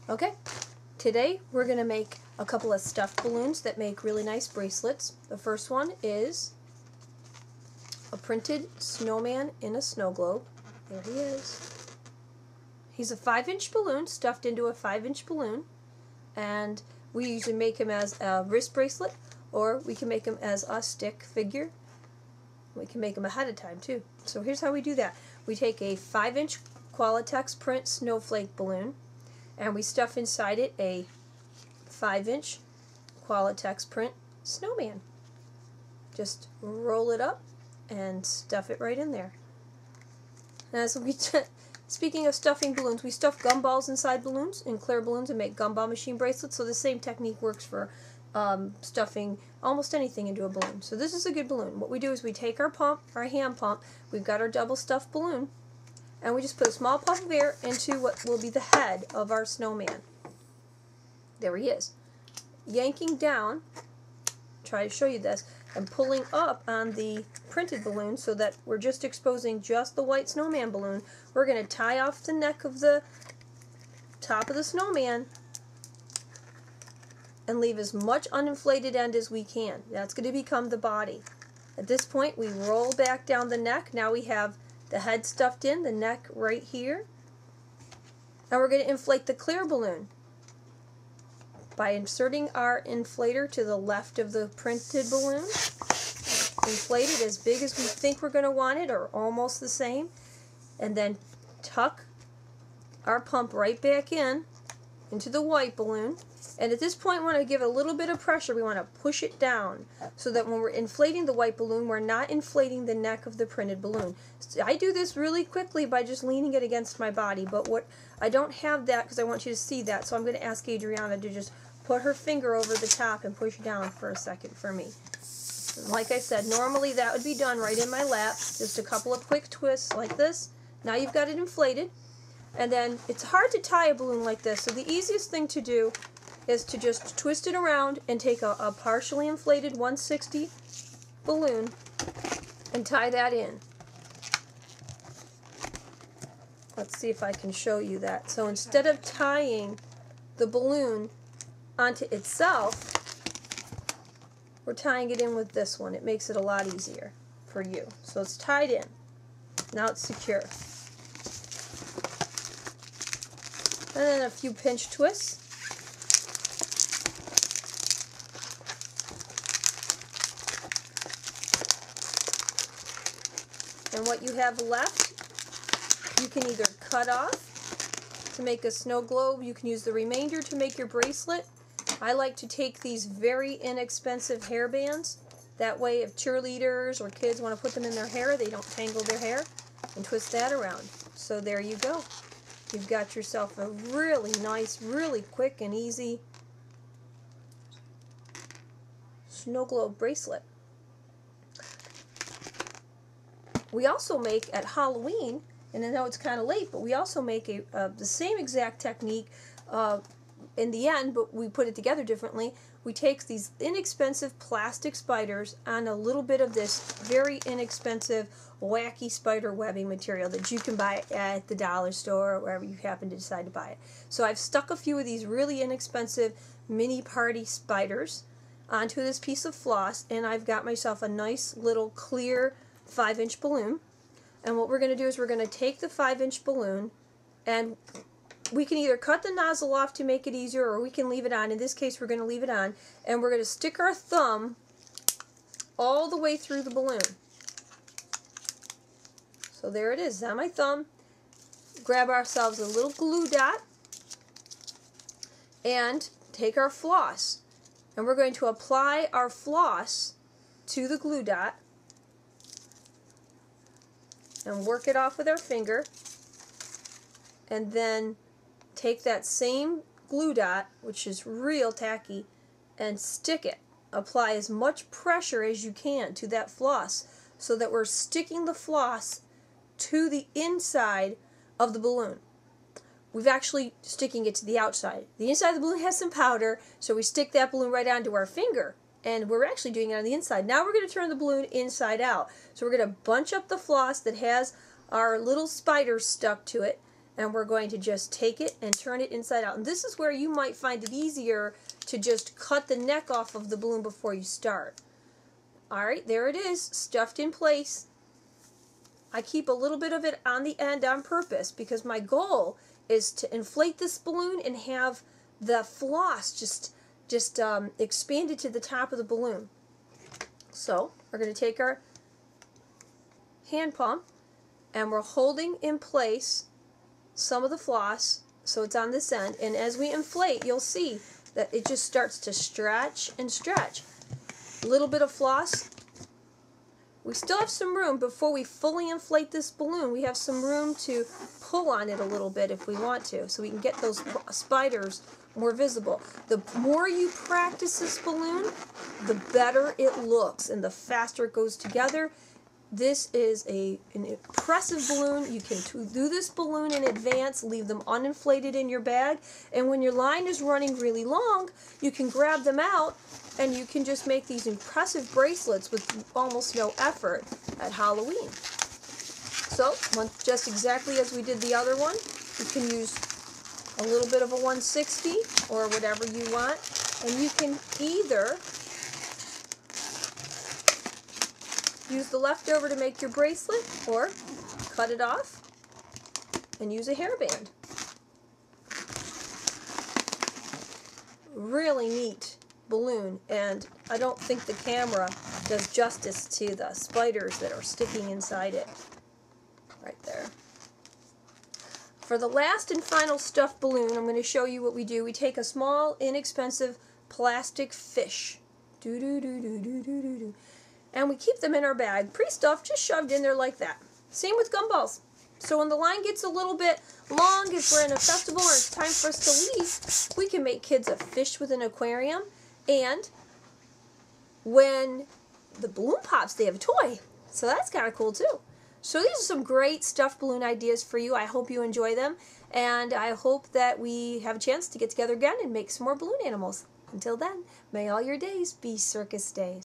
Okay, today we're going to make a couple of stuffed balloons that make really nice bracelets. The first one is a printed snowman in a snow globe. There he is. He's a 5-inch balloon stuffed into a 5-inch balloon, and we usually make him as a wrist bracelet, or we can make him as a stick figure. We can make them ahead of time too. So here's how we do that. We take a 5-inch Qualatex print snowflake balloon, and we stuff inside it a 5-inch Qualatex print snowman. Just roll it up and stuff it right in there. Now, so speaking of stuffing balloons, we stuff gumballs inside balloons, in clear balloons, and make gumball machine bracelets. So the same technique works for stuffing almost anything into a balloon. So this is a good balloon. What we do is we take our pump, our hand pump, we've got our double stuffed balloon, and we just put a small puff of air into what will be the head of our snowman. There he is. Yanking down, try to show you this, and pulling up on the printed balloon so that we're just exposing just the white snowman balloon. We're going to tie off the neck of the top of the snowman and leave as much uninflated end as we can. That's going to become the body. At this point, we roll back down the neck. Now we have the head stuffed in, the neck right here. Now we're going to inflate the clear balloon by inserting our inflator to the left of the printed balloon. Inflate it as big as we think we're going to want it, or almost the same, and then tuck our pump right back in into the white balloon. And at this point, we want to give a little bit of pressure. We want to push it down so that when we're inflating the white balloon, we're not inflating the neck of the printed balloon. So I do this really quickly by just leaning it against my body, but I don't have that because I want you to see that, so I'm going to ask Adriana to just put her finger over the top and push down for a second for me. Like I said, normally that would be done right in my lap. Just a couple of quick twists like this. Now you've got it inflated. And then it's hard to tie a balloon like this, so the easiest thing to do is to just twist it around and take a partially inflated 160 balloon and tie that in. Let's see if I can show you that. So instead of tying the balloon onto itself, we're tying it in with this one. It makes it a lot easier for you. So it's tied in. Now it's secure. And then a few pinch twists. And what you have left, you can either cut off to make a snow globe. You can use the remainder to make your bracelet. I like to take these very inexpensive hair bands. That way, if cheerleaders or kids want to put them in their hair, they don't tangle their hair, and twist that around. So there you go. You've got yourself a really nice, really quick and easy snow globe bracelet. We also make at Halloween, and I know it's kind of late, but we also make the same exact technique in the end, but we put it together differently. We take these inexpensive plastic spiders on a little bit of this very inexpensive wacky spider webbing material that you can buy at the dollar store or wherever you happen to decide to buy it. So I've stuck a few of these really inexpensive mini party spiders onto this piece of floss, and I've got myself a nice little clear 5-inch balloon. And what we're going to do is we're going to take the 5-inch balloon, and we can either cut the nozzle off to make it easier, or we can leave it on. In this case, we're going to leave it on, and we're going to stick our thumb all the way through the balloon. So there it is, on my thumb. Grab ourselves a little glue dot and take our floss, and we're going to apply our floss to the glue dot and work it off with our finger, and then take that same glue dot, which is real tacky, and stick it. Apply as much pressure as you can to that floss so that we're sticking the floss to the inside of the balloon. We've actually sticking it to the outside. The inside of the balloon has some powder, so we stick that balloon right onto our finger, and we're actually doing it on the inside. Now we're going to turn the balloon inside out. So we're going to bunch up the floss that has our little spiders stuck to it, and we're going to just take it and turn it inside out. And this is where you might find it easier to just cut the neck off of the balloon before you start. Alright, there it is, stuffed in place. I keep a little bit of it on the end on purpose because my goal is to inflate this balloon and have the floss just expanded to the top of the balloon. So we're going to take our hand pump and we're holding in place some of the floss so it's on this end, and as we inflate you'll see that it just starts to stretch and stretch. A little bit of floss. We still have some room before we fully inflate this balloon. We have some room to pull on it a little bit if we want to, so we can get those spiders more visible. The more you practice this balloon, the better it looks and the faster it goes together. This is an impressive balloon. You can do this balloon in advance, leave them uninflated in your bag, and when your line is running really long, you can grab them out and you can just make these impressive bracelets with almost no effort at Halloween. So, just exactly as we did the other one, you can use a little bit of a 160 or whatever you want, and you can either use the leftover to make your bracelet or cut it off and use a hairband. Really neat balloon, and I don't think the camera does justice to the spiders that are sticking inside it. Right there. For the last and final stuffed balloon, I'm going to show you what we do. We take a small, inexpensive plastic fish. And we keep them in our bag, pre-stuffed, just shoved in there like that. Same with gumballs. So when the line gets a little bit long, if we're in a festival or it's time for us to leave, we can make kids a fish with an aquarium. And when the balloon pops, they have a toy. So that's kind of cool too. So these are some great stuffed balloon ideas for you. I hope you enjoy them. And I hope that we have a chance to get together again and make some more balloon animals. Until then, may all your days be circus days.